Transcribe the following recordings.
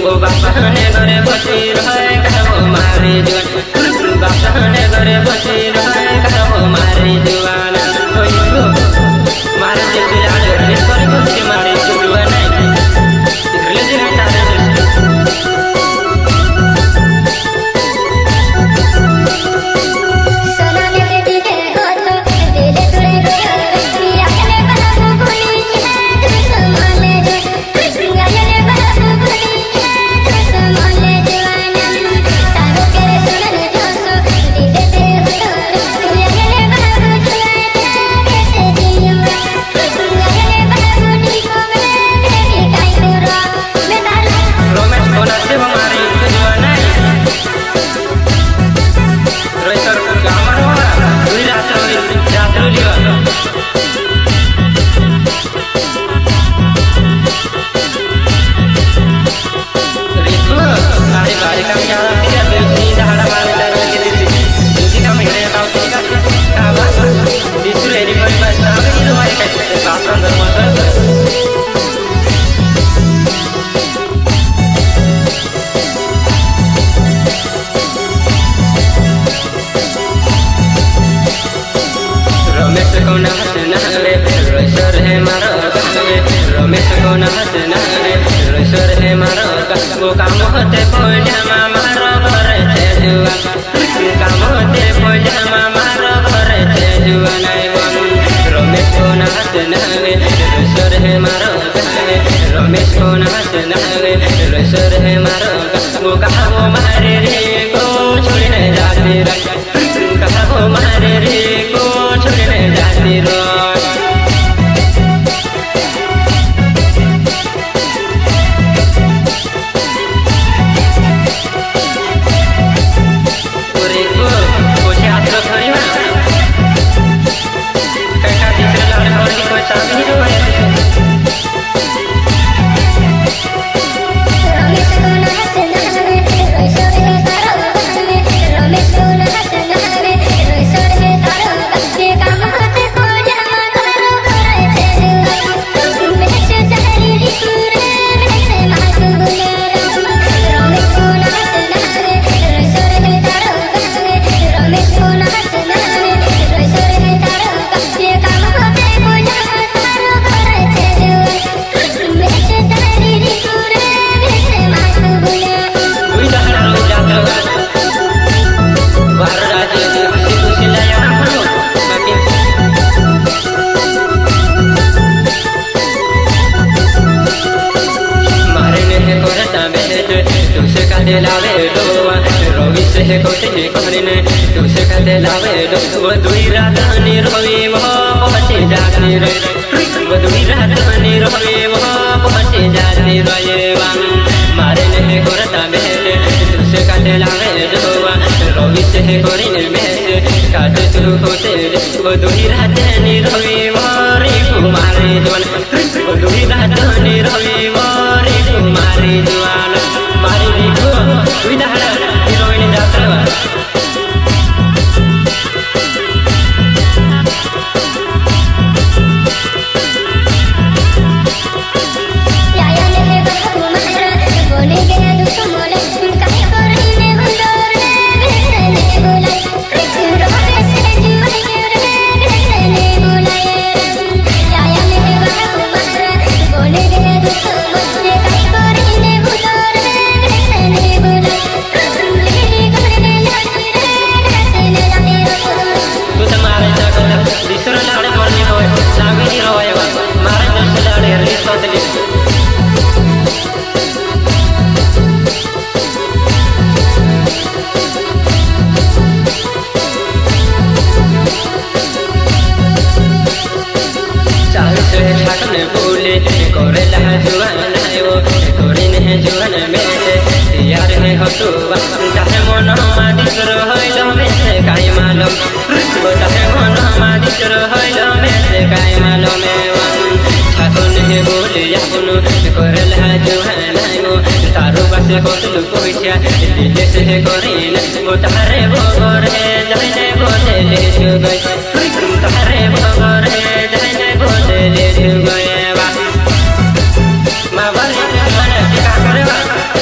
वो बापने घरे बसी रहे कहबो मारे जुआन बापने घरे बसी रहे कहबो मारे जुआन मारे जुआन रे पर के मारे जुआन रे जे तारे रमेश को नहस नहरे रोसर है मारो रमेश को नहस नहरे रोसर है मारो वो काम होते पजामा मारो घरे से जुआन काम होते पजामा मारो घरे से जुआन रमेश को नहस नहरे रोसर है मारो रमेश को नहस नहरे रोसर है मारो वो कहा मारे रे को छोड़ने जाते कहा मारे रे को छोड़ने जाती रोज पूरे को छात्र खरीमा कैसा तीसरे लाने और की कोई चाबी जो है लावे डोवा रवि से कोते कहने तुसे कहते लावे डो वो दुई रात नि रवि वो पहुंचे जाती रे वो दुई रात नि रवि वो पहुंचे जाती रे मारे ने करता बेटे तुसे कहते लावे डोवा रवि से कोरिने में काटे तू कोते वो दुई रात नि रवि वो रे कुमारी जवान वो दुई रात नि रवि वो रे कुमारी जवान मारी देखो तू दहड़ा हीरोइन जात्रा चाहे मन मादिस रहलो में से काई मालूम चाहे मन मादिस रहलो में से काई मालूम ठाकुर ने बोले याकुनो करल है जुहान गो तारो बस कोतलु कोइछा दिले से करिन वो तारे भोर है जने बोले ले छु गई तारे भोर है जने बोले ले छु गई बा मा बाली मन का करवा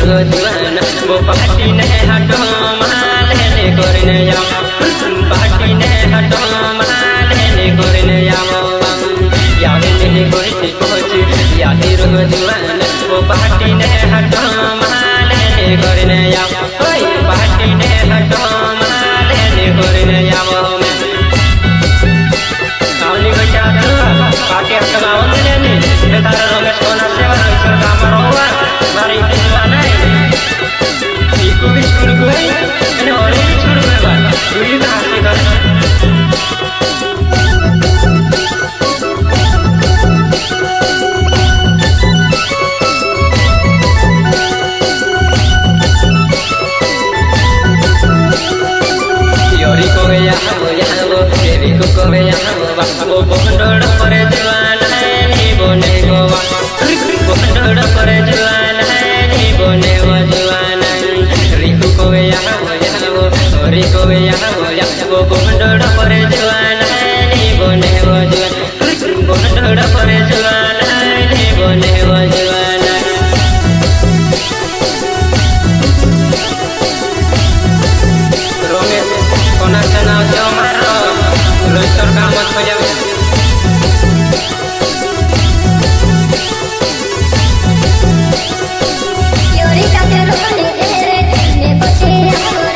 रहो जुआन वो पार्टी ने हटो मालेने करने जाओ पार्टी ने हटो मालेने करने जाओ यावे नहीं कोई कोच यादी रहो जुआन वो पार्टी ने हटो मालेने करने जाओ कोई पार्टी ने हटो मालेने करने जाओ सावनी को चाहते हो पार्टी आपका गाँव में नहीं बेतारा रमेश कोना से वाला इसका काम रोवा मारी दीवाना है इको भी छोड़ गए मैंने और भी छोड़ गए बात दूरी कहाँ से कर योरी को यहाँ वो तेरी को यहाँ वो बोंडोड़ पर जवान है नी बोने गोवा बोंडोड़ पर जवान है नी बोने वो जवान रिकु को यहाँ वो रिको यहाँ वो बोंडोड़ पर जवान है नी बोने वो जवान बोंडोड़ पर जवान है नी बोने वो जवान रोमेश कोना चना जो मारो रोस्टर का मत बजाओ योरी का रोने तेरे ने बचे और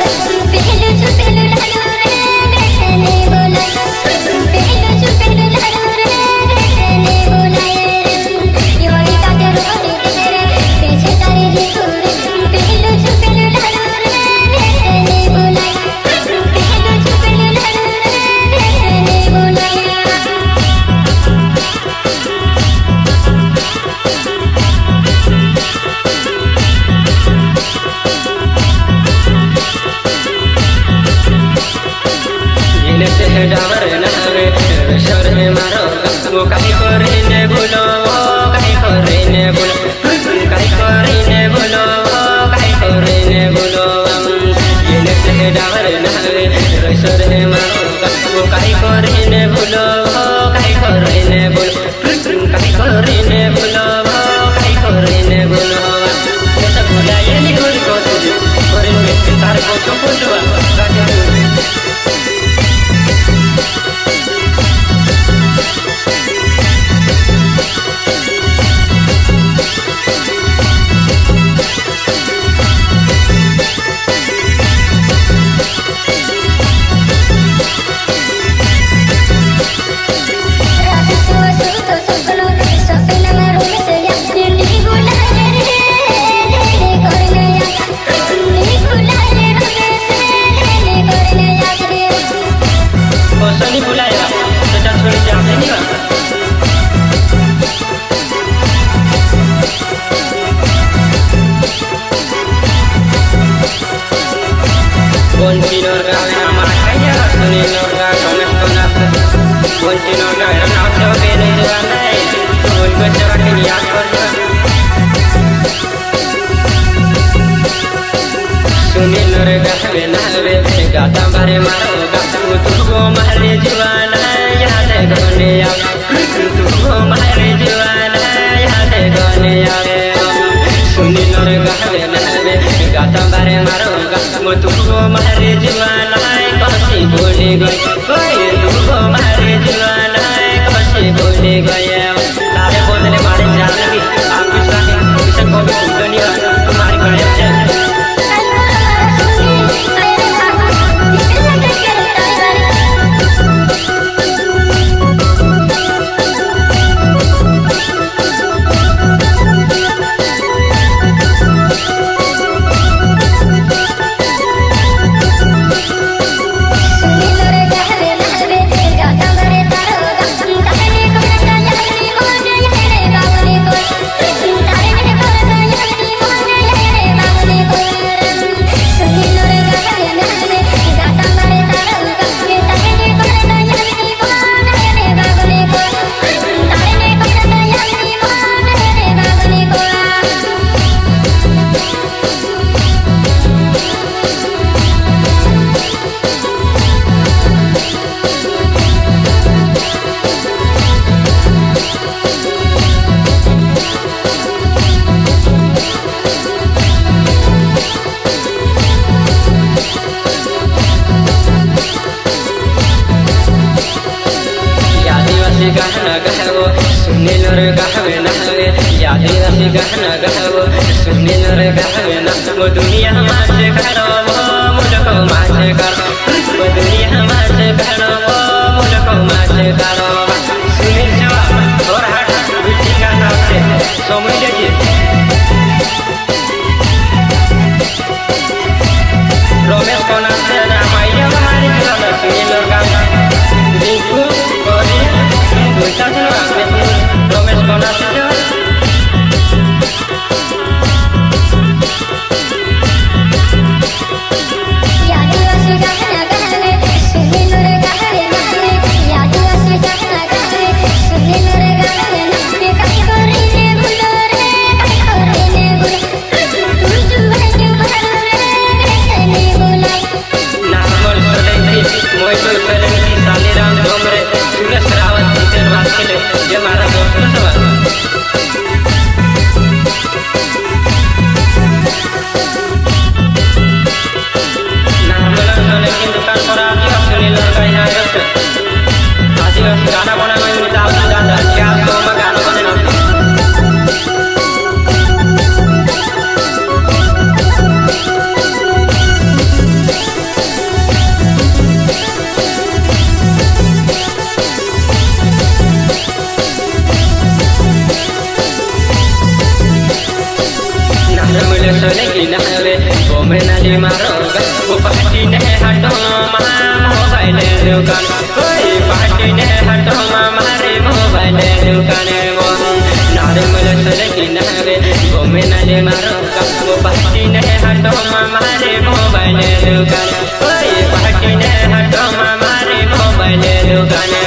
पहले जो पहले लड़ो रे ने बोला पहले जो पहले लड़ो रे ने बोला योरी का रोने तेरे पीछे तारे जी पहले जो पहले लड़ो रे ने बोला पहले जो पहले लड़ो रे ने बोला जिने से डावर नावे शर में मारो वो काहे करे ने बोलो काहे करे ने बोलो काहे करे ने बोलो काहे करे ने बोलो जिने से डावर नावे शर में मारो वो काहे करे ने बोलो काहे करे ने बोलो काहे करे ने बोलो काहे करे ने बोलो ऐसा बोला ये नहीं कोई को करे में तार को चोपड़वा काहे नहीं बुलाया तो चल छोड़ जाते नहीं बा बोंची नोर का हमारा क्या सुनी नोर का कमेंट करना बोंची नोर का नाम से ओके नहीं जाना है तो उनको जरा के याद करना सुनी नोर का हमें नावे गाता बारे मारो गाता तुझको मारे जवान याद करने आओ तुझको मारे जवान याद करने आओ सुनी नोर का हमें नावे गाता बारे मारो गाता तुझको मारे जवान कौसी बोले गए कोई तुझको मारे जवान कौसी बोले गए तारे बोलने मारे जान लगी आप किसी को भी नहीं तुम्हारी गए चल सुनी लो रे आदिवासी गाना गाओ सुनील रे गावे नावे आदिवासी गाना गाओ सुनील रे गावे ना वो दुनिया मासे करो मुझको मासे करो वो दुनिया मासे करो मुझको मासे करो सुनील सेवा और हट बिल्डिंग गाना से सोमी देखिए रोमेश को नाम से ना माइया हमारी गाना सुनील और गाना देखो कोरी दुईटा सुना रोमेश को नाम से आदिवासी गाना गावे सुनील रे गावे नावे आदिवासी गाना गावे सुनील रे गावे नावे काई करे ने भूलो रे काई करे ने भूलो तू जुए के भरो रे ने बोला नामल सदैवी मोय तो सदैवी सालीराम डोमरे सुरेश रावत किचन वासले ये मारा दोस्त सवाल नामल सदैवी दुकान पर आदिवासी सुनील का यहाँ रहते आदिवासी गाना बनाने में दाव दादा क्या तो मैं गाना बनाना मिले सोने की नहरे वो मैं नाली मारोगा वो पार्टी ने हटो मोबाइल दुकान कोई पार्टी ने हटो हमारे मोबाइल दुकान वो नारे मिले सोने की नहरे वो मैं नाली मारोगा वो पार्टी ने हटो हमारे मोबाइल दुकान कोई पार्टी ने हटो हमारे मोबाइल दुकान